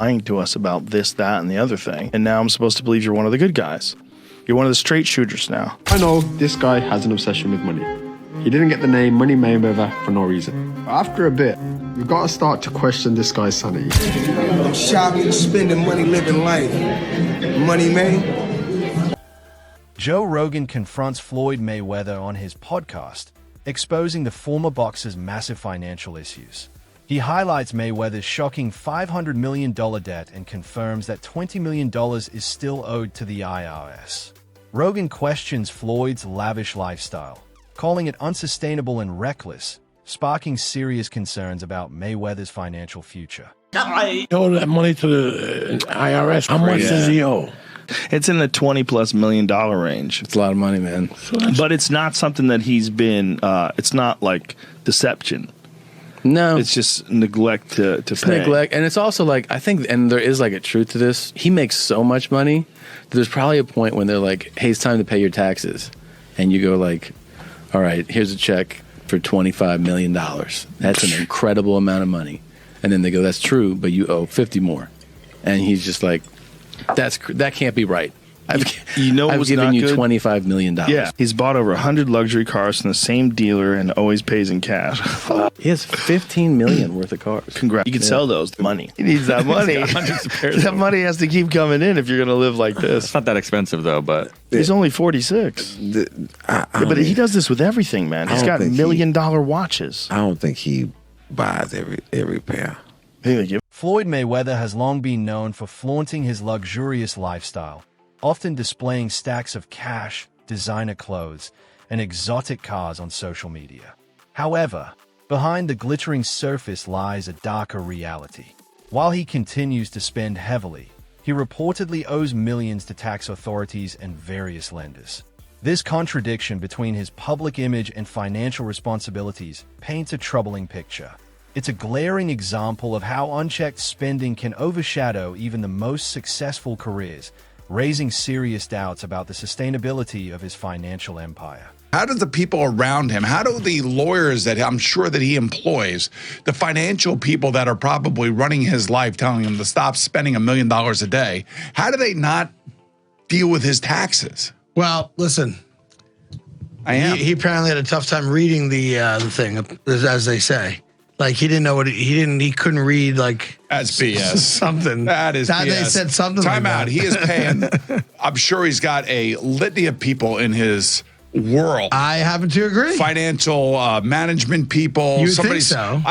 lying to us about this, that, and the other thing. And now I'm supposed to believe you're one of the good guys. You're one of the straight shooters now. I know this guy has an obsession with money. He didn't get the name Money Mayweather for no reason. After a bit, we've got to start to question this guy's sanity. I'm shopping, spending money, living life. Money, man. Joe Rogan confronts Floyd Mayweather on his podcast, exposing the former boxer's massive financial issues. He highlights Mayweather's shocking $500 million debt and confirms that $20 million is still owed to the IRS. Rogan questions Floyd's lavish lifestyle, calling it unsustainable and reckless, sparking serious concerns about Mayweather's financial future. I owe that money to the IRS. How much does he owe? It's in the $20+ million range. It's a lot of money, man. But it's not something that he's been, it's not like deception. No. It's just neglect to pay. Neglect. And it's also like, I think, and there is like a truth to this, he makes so much money that there's probably a point when they're like, hey, it's time to pay your taxes. And you go like, all right, here's a check for $25 million. That's an incredible amount of money. And then they go, that's true, but you owe 50 more. And he's just like, that can't be right. I've given you $25 million. Yeah, he's bought over 100 luxury cars from the same dealer and always pays in cash. He has $15 million worth of cars. Congrats. You can sell those. Money. He needs that money. That money has to keep coming in if you're going to live like this. It's not that expensive, though, but... He's only 46. But he does this with everything, man. He's got $1 million watches. I don't think he buys every pair. Floyd Mayweather has long been known for flaunting his luxurious lifestyle, often displaying stacks of cash, designer clothes, and exotic cars on social media. However, behind the glittering surface lies a darker reality. While he continues to spend heavily, he reportedly owes millions to tax authorities and various lenders. This contradiction between his public image and financial responsibilities paints a troubling picture. It's a glaring example of how unchecked spending can overshadow even the most successful careers, raising serious doubts about the sustainability of his financial empire. How do the people around him, how do the lawyers that I'm sure that he employs, the financial people that are probably running his life, telling him to stop spending $1 million a day, how do they not deal with his taxes? Well, listen, he apparently had a tough time reading the thing, as they say. Like he didn't know what he couldn't read like that's BS. Something. That is BS. They said something Time like out. that. He is paying. I'm sure he's got a litany of people in his world. I happen to agree. Financial management people. You think so?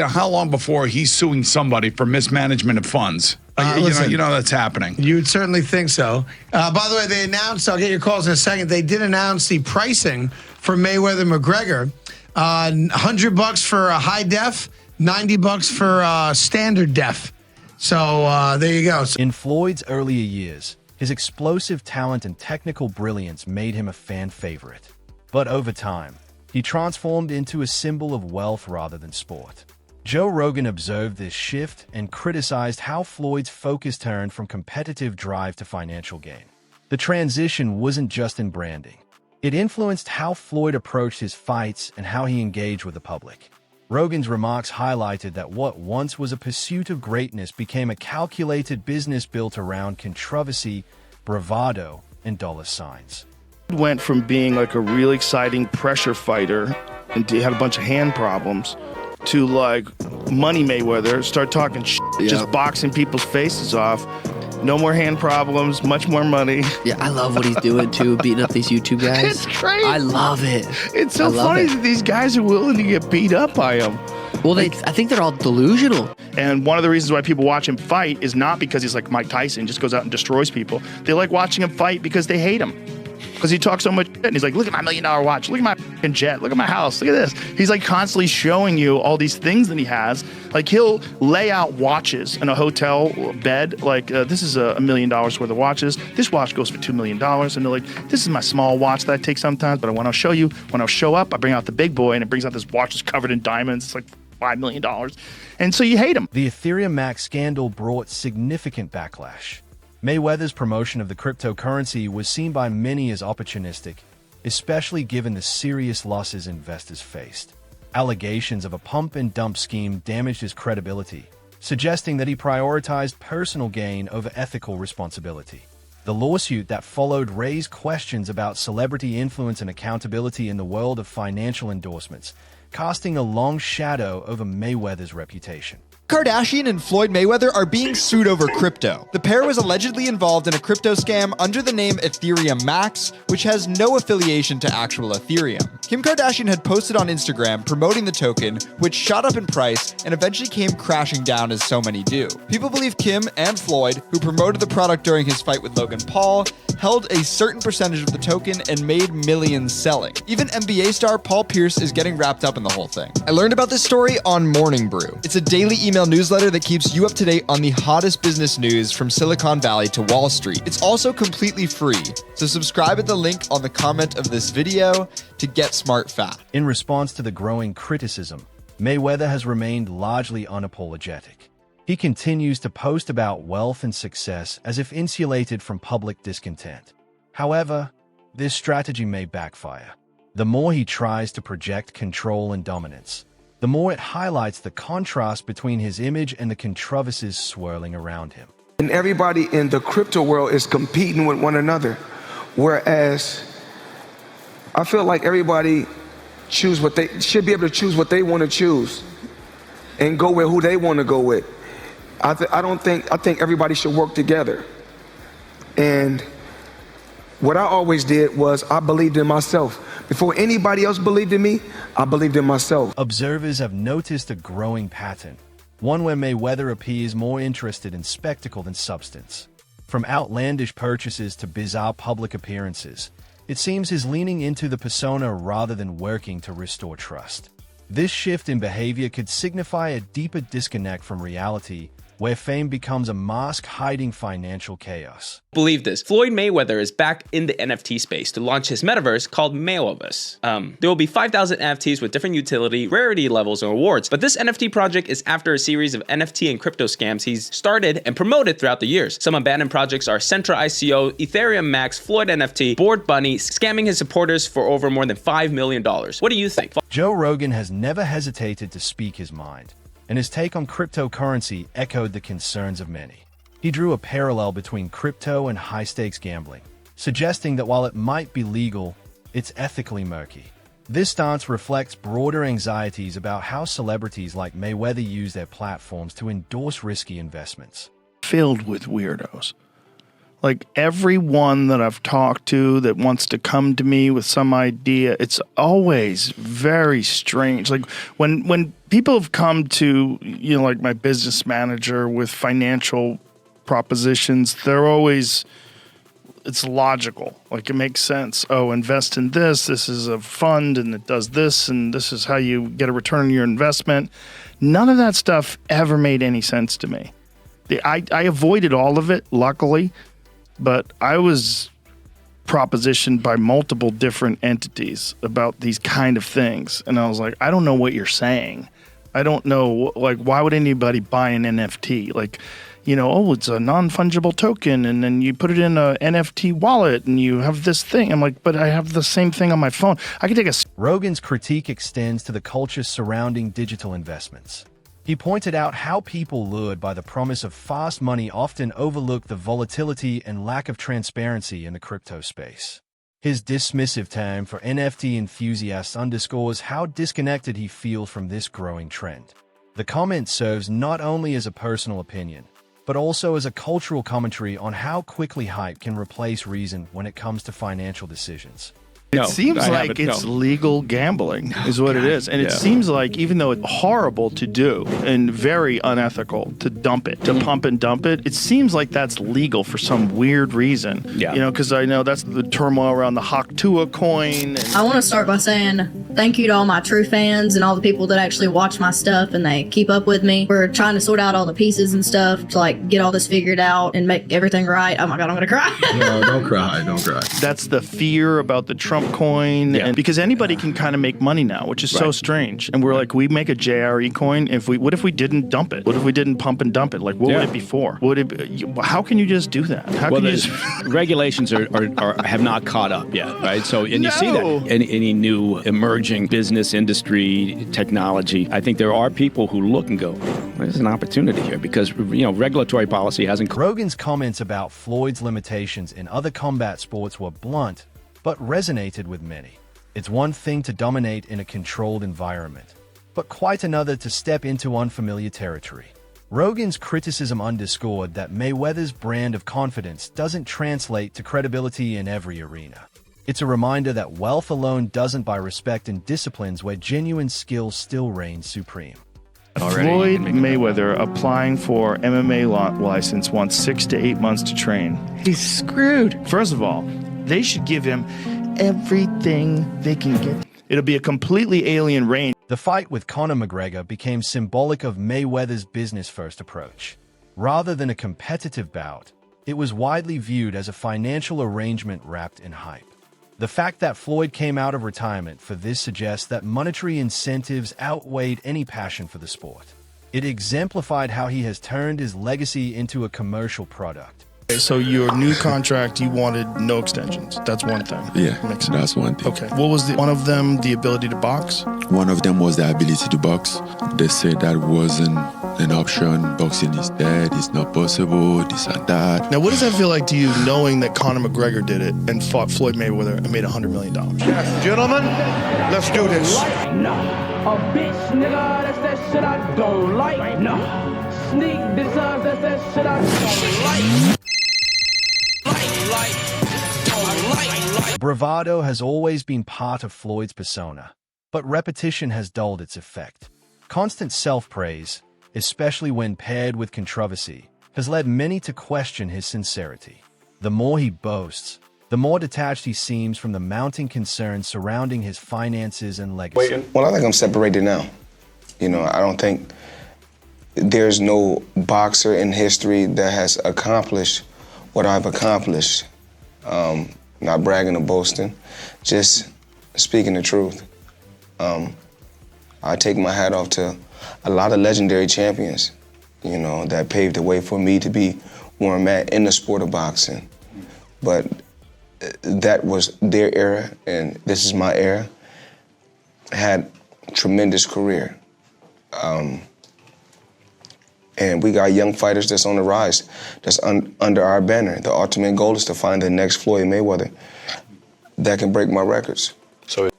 How long before he's suing somebody for mismanagement of funds? Listen, you know that's happening. You would certainly think so. By the way, they announced, I'll get your calls in a second, they did announce the pricing for Mayweather-McGregor. $100 for a high def, $90 for standard def. So there you go. In Floyd's earlier years, his explosive talent and technical brilliance made him a fan favorite. But over time, he transformed into a symbol of wealth rather than sport. Joe Rogan observed this shift and criticized how Floyd's focus turned from competitive drive to financial gain. The transition wasn't just in branding. It influenced how Floyd approached his fights and how he engaged with the public. Rogan's remarks highlighted that what once was a pursuit of greatness became a calculated business built around controversy, bravado, and dollar signs. He went from being like a real exciting pressure fighter and he had a bunch of hand problems to like Money Mayweather, start talking just boxing people's faces off. No more hand problems, much more money. Yeah, I love what he's doing, too, beating up these YouTube guys. It's crazy. I love it. It's so funny that these guys are willing to get beat up by him. Well, I think they're all delusional. And one of the reasons why people watch him fight is not because he's like Mike Tyson, just goes out and destroys people. They like watching him fight because they hate him. Because he talks so much shit, and he's like, look at my $1 million watch, look at my fucking jet, look at my house, look at this. He's like constantly showing you all these things that he has. Like he'll lay out watches in a hotel bed, like this is $1 million worth of watches. This watch goes for $2 million. And they're like, this is my small watch that I take sometimes, but when I'll show you, when I'll show up, I bring out the big boy, and it brings out this watch that's covered in diamonds. It's like $5 million. And so you hate him. The Ethereum Max scandal brought significant backlash. Mayweather's promotion of the cryptocurrency was seen by many as opportunistic, especially given the serious losses investors faced. Allegations of a pump-and-dump scheme damaged his credibility, suggesting that he prioritized personal gain over ethical responsibility. The lawsuit that followed raised questions about celebrity influence and accountability in the world of financial endorsements, casting a long shadow over Mayweather's reputation. Kardashian and Floyd Mayweather are being sued over crypto. The pair was allegedly involved in a crypto scam under the name Ethereum Max, which has no affiliation to actual Ethereum. Kim Kardashian had posted on Instagram promoting the token, which shot up in price and eventually came crashing down as so many do. People believe Kim and Floyd, who promoted the product during his fight with Logan Paul, held a certain percentage of the token and made millions selling. Even NBA star Paul Pierce is getting wrapped up in the whole thing. I learned about this story on Morning Brew. It's a daily email newsletter that keeps you up to date on the hottest business news from Silicon Valley to Wall Street. It's also completely free, so subscribe at the link on the comment of this video to get smart fast. In response to the growing criticism, Mayweather has remained largely unapologetic. He continues to post about wealth and success as if insulated from public discontent. However, this strategy may backfire. The more he tries to project control and dominance, the more it highlights the contrast between his image and the controversies swirling around him. And everybody in the crypto world is competing with one another, whereas I feel like everybody should be able to choose what they want to choose and go with who they want to go with. I think everybody should work together. And what I always did was I believed in myself. Before anybody else believed in me, I believed in myself. Observers have noticed a growing pattern, one where Mayweather appears more interested in spectacle than substance. From outlandish purchases to bizarre public appearances, it seems he's leaning into the persona rather than working to restore trust. This shift in behavior could signify a deeper disconnect from reality, where fame becomes a mask hiding financial chaos. Believe this, Floyd Mayweather is back in the NFT space to launch his metaverse called Mayweather. There will be 5,000 NFTs with different utility, rarity levels, and rewards, but this NFT project is after a series of NFT and crypto scams he's started and promoted throughout the years. Some abandoned projects are Centra ICO, Ethereum Max, Floyd NFT, Bored Bunny, scamming his supporters for over more than $5 million. What do you think? Joe Rogan has never hesitated to speak his mind, and his take on cryptocurrency echoed the concerns of many. He drew a parallel between crypto and high-stakes gambling, suggesting that while it might be legal, it's ethically murky. This stance reflects broader anxieties about how celebrities like Mayweather use their platforms to endorse risky investments. Filled with weirdos. Like everyone that I've talked to that wants to come to me with some idea, it's always very strange. Like when people have come to, you know, like my business manager with financial propositions, they're always, it's logical. Like it makes sense. Oh, invest in this. This is a fund and it does this. And this is how you get a return on your investment. None of that stuff ever made any sense to me. I avoided all of it, luckily. But I was propositioned by multiple different entities about these kind of things. And I was like, I don't know what you're saying. I don't know, like, why would anybody buy an NFT? Like, you know, oh, it's a non-fungible token, and then you put it in a NFT wallet, and you have this thing. I'm like, but I have the same thing on my phone. I could take a... Rogan's critique extends to the culture surrounding digital investments. He pointed out how people lured by the promise of fast money often overlook the volatility and lack of transparency in the crypto space. His dismissive tone for NFT enthusiasts underscores how disconnected he feels from this growing trend. The comment serves not only as a personal opinion, but also as a cultural commentary on how quickly hype can replace reason when it comes to financial decisions. It seems like it's legal gambling is what it is. And it seems like even though it's horrible to do and very unethical to dump it, to pump and dump it, it seems like that's legal for some weird reason. Yeah. You know, because I know that's the turmoil around the Haktua coin. I want to start by saying thank you to all my true fans and all the people that actually watch my stuff and they keep up with me. We're trying to sort out all the pieces and stuff to like get all this figured out and make everything right. Oh my God, I'm going to cry. No, don't cry. Don't cry. That's the fear about the Trump coin, and because anybody can kind of make money now, which is so strange. And we're like, we make a JRE coin. What if we didn't dump it? What if we didn't pump and dump it? Like, what would it be for? How can you just do that? How can you just... regulations are have not caught up yet, right? So, and you see that any new emerging emerging business industry technology, I think there are people who look and go, there's an opportunity here because, regulatory policy hasn't. Rogan's comments about Floyd's limitations in other combat sports were blunt, but resonated with many. It's one thing to dominate in a controlled environment, but quite another to step into unfamiliar territory. Rogan's criticism underscored that Mayweather's brand of confidence doesn't translate to credibility in every arena. It's a reminder that wealth alone doesn't buy respect in disciplines where genuine skill still reigns supreme. Floyd Mayweather applying for MMA license wants 6 to 8 months to train. He's screwed. First of all, they should give him everything they can get. It'll be a completely alien range. The fight with Conor McGregor became symbolic of Mayweather's business-first approach. Rather than a competitive bout, it was widely viewed as a financial arrangement wrapped in hype. The fact that Floyd came out of retirement for this suggests that monetary incentives outweighed any passion for the sport. It exemplified how he has turned his legacy into a commercial product. So your new contract, you wanted no extensions. That's one thing. Yeah, that's one thing. Okay. What was one of them? The ability to box? One of them was the ability to box. They said that wasn't an option. Boxing is dead. It's not possible. This and that. Now, what does that feel like to you, knowing that Conor McGregor did it and fought Floyd Mayweather and made $100 million? Yes, gentlemen, let's do this. No, a bitch nigga, that's that shit I don't like. No, sneak designs, that's that shit I don't like. Bravado has always been part of Floyd's persona, but repetition has dulled its effect. Constant self-praise, especially when paired with controversy, has led many to question his sincerity. The more he boasts, the more detached he seems from the mounting concerns surrounding his finances and legacy. Well, I think I'm separated now. I don't think there's no boxer in history that has accomplished what I've accomplished. Not bragging or boasting, just speaking the truth. I take my hat off to a lot of legendary champions, that paved the way for me to be where I'm at in the sport of boxing. But that was their era, and this is my era. Had tremendous career. And we got young fighters that's on the rise, that's under our banner. The ultimate goal is to find the next Floyd Mayweather that can break my records.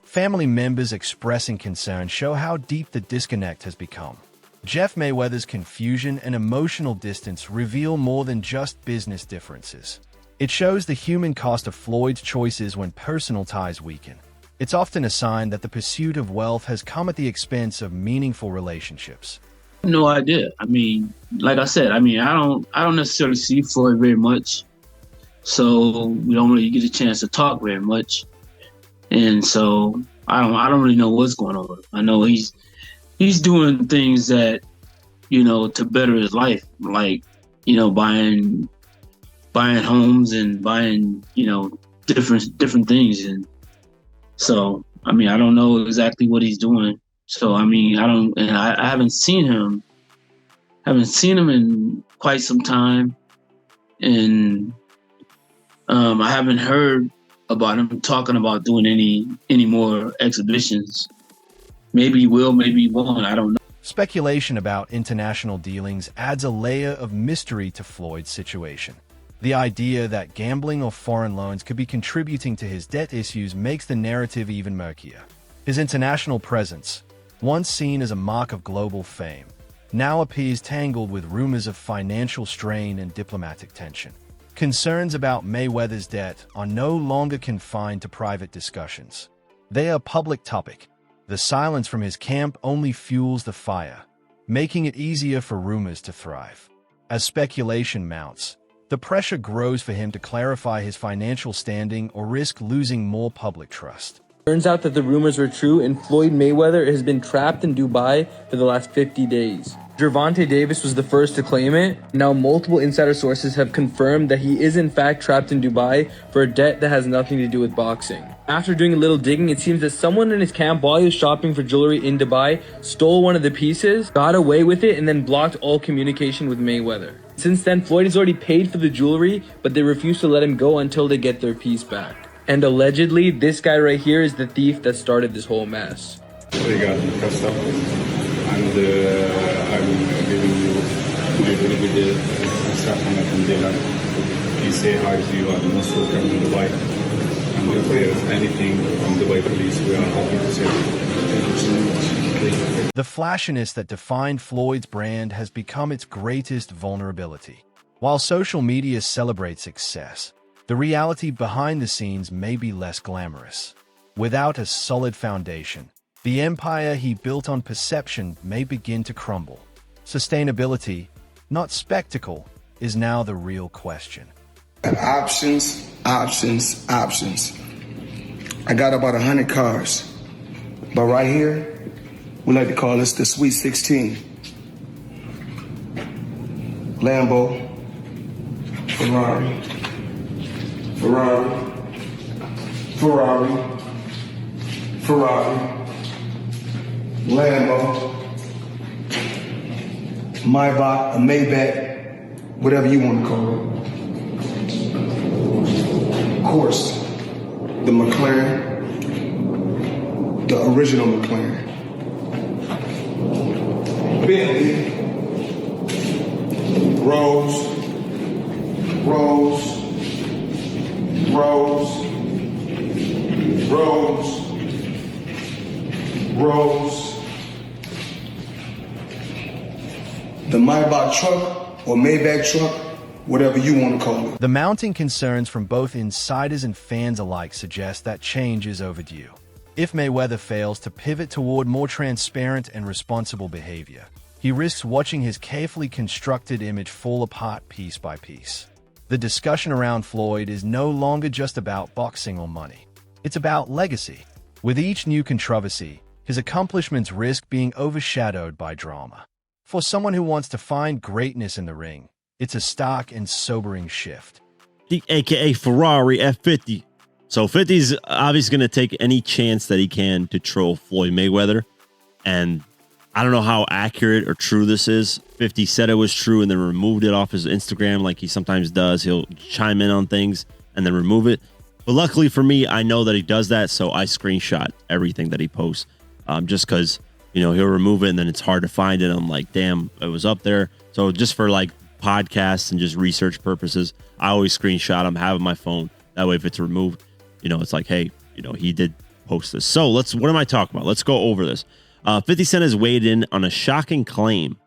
Family members expressing concern show how deep the disconnect has become. Jeff Mayweather's confusion and emotional distance reveal more than just business differences. It shows the human cost of Floyd's choices when personal ties weaken. It's often a sign that the pursuit of wealth has come at the expense of meaningful relationships. No idea. Like I said, I don't necessarily see Floyd very much, so we don't really get a chance to talk very much, and so I don't really know what's going on. I know he's doing things that to better his life, like buying homes and buying different things, and so I don't know exactly what he's doing. So I haven't seen him in quite some time, and I haven't heard about him talking about doing any more exhibitions. Maybe he will, maybe he won't. I don't know. Speculation about international dealings adds a layer of mystery to Floyd's situation. The idea that gambling or foreign loans could be contributing to his debt issues makes the narrative even murkier. His international presence, once seen as a mark of global fame, now appears tangled with rumors of financial strain and diplomatic tension. Concerns about Mayweather's debt are no longer confined to private discussions. They are a public topic. The silence from his camp only fuels the fire, making it easier for rumors to thrive. As speculation mounts, the pressure grows for him to clarify his financial standing or risk losing more public trust. Turns out that the rumors were true, and Floyd Mayweather has been trapped in Dubai for the last 50 days. Gervonta Davis was the first to claim it. Now multiple insider sources have confirmed that he is in fact trapped in Dubai for a debt that has nothing to do with boxing. After doing a little digging, it seems that someone in his camp, while he was shopping for jewelry in Dubai, stole one of the pieces, got away with it, and then blocked all communication with Mayweather. Since then, Floyd has already paid for the jewelry, but they refuse to let him go until they get their piece back. And allegedly, this guy right here is the thief that started this whole mess. Obrigado, Castell. And I'm giving you my very good sacrament from Dylan. Please say hi to you. I'm most welcome in Dubai. And if there's anything from Dubai police, we are happy to serve you. Thank you so much. The flashiness that defined Floyd's brand has become its greatest vulnerability. While social media celebrates success, the reality behind the scenes may be less glamorous. Without a solid foundation, the empire he built on perception may begin to crumble. Sustainability, not spectacle, is now the real question. Options, options, options. I got about 100 cars, but right here, we like to call this the Sweet 16. Lambo, Ferrari, Ferrari, Ferrari, Ferrari, Lambo, Maybach, a Maybach, whatever you want to call it. Of course, the McLaren, the original McLaren. Bentley, Rolls, Rolls, Rolls, Rolls, Rolls. The Maybach truck or Maybach truck, whatever you want to call it. The mounting concerns from both insiders and fans alike suggest that change is overdue. If Mayweather fails to pivot toward more transparent and responsible behavior, he risks watching his carefully constructed image fall apart piece by piece. The discussion around Floyd is no longer just about boxing or money. It's about legacy. With each new controversy, his accomplishments risk being overshadowed by drama. For someone who wants to find greatness in the ring, it's a stark and sobering shift. AKA Ferrari F50. So 50's obviously going to take any chance that he can to troll Floyd Mayweather. And I don't know how accurate or true this is. 50 said it was true and then removed it off his Instagram like he sometimes does. He'll chime in on things and then remove it. But luckily for me, I know that he does that. So I screenshot everything that he posts just because, you know, he'll remove it and then it's hard to find it. I'm like, damn, it was up there. So just for like podcasts and just research purposes, I always screenshot them, have it on my phone. That way, if it's removed, you know, it's like, hey, you know, he did post this. So what am I talking about? Let's go over this. 50 Cent has weighed in on a shocking claim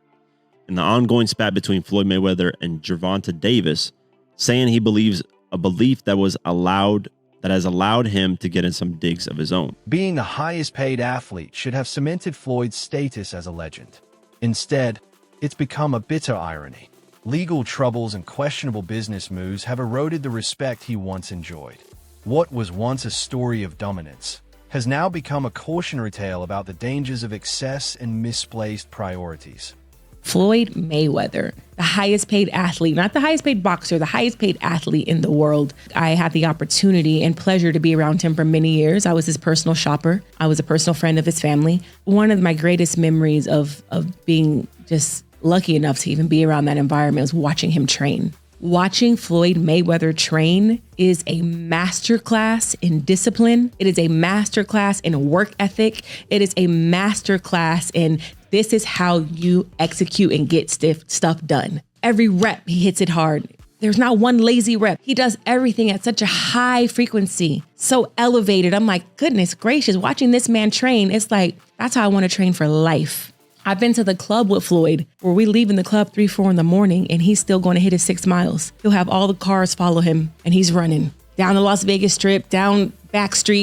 in the ongoing spat between Floyd Mayweather and Gervonta Davis, saying he believes a belief that has allowed him to get in some digs of his own. Being the highest paid athlete should have cemented Floyd's status as a legend. Instead, it's become a bitter irony. Legal troubles and questionable business moves have eroded the respect he once enjoyed. What was once a story of dominance has now become a cautionary tale about the dangers of excess and misplaced priorities. Floyd Mayweather, the highest paid athlete, not the highest paid boxer, the highest paid athlete in the world. I had the opportunity and pleasure to be around him for many years. I was his personal shopper. I was a personal friend of his family. One of my greatest memories of being just lucky enough to even be around that environment was watching him train. Watching Floyd Mayweather train is a masterclass in discipline. It is a masterclass in work ethic. It is a masterclass in this is how you execute and get stuff done. Every rep, he hits it hard. There's not one lazy rep. He does everything at such a high frequency, so elevated. I'm like, goodness gracious, watching this man train, it's like, that's how I want to train for life. I've been to the club with Floyd where we leave in the club 3, 4 in the morning and he's still going to hit his 6 miles. He'll have all the cars follow him and he's running down the Las Vegas Strip, down back street,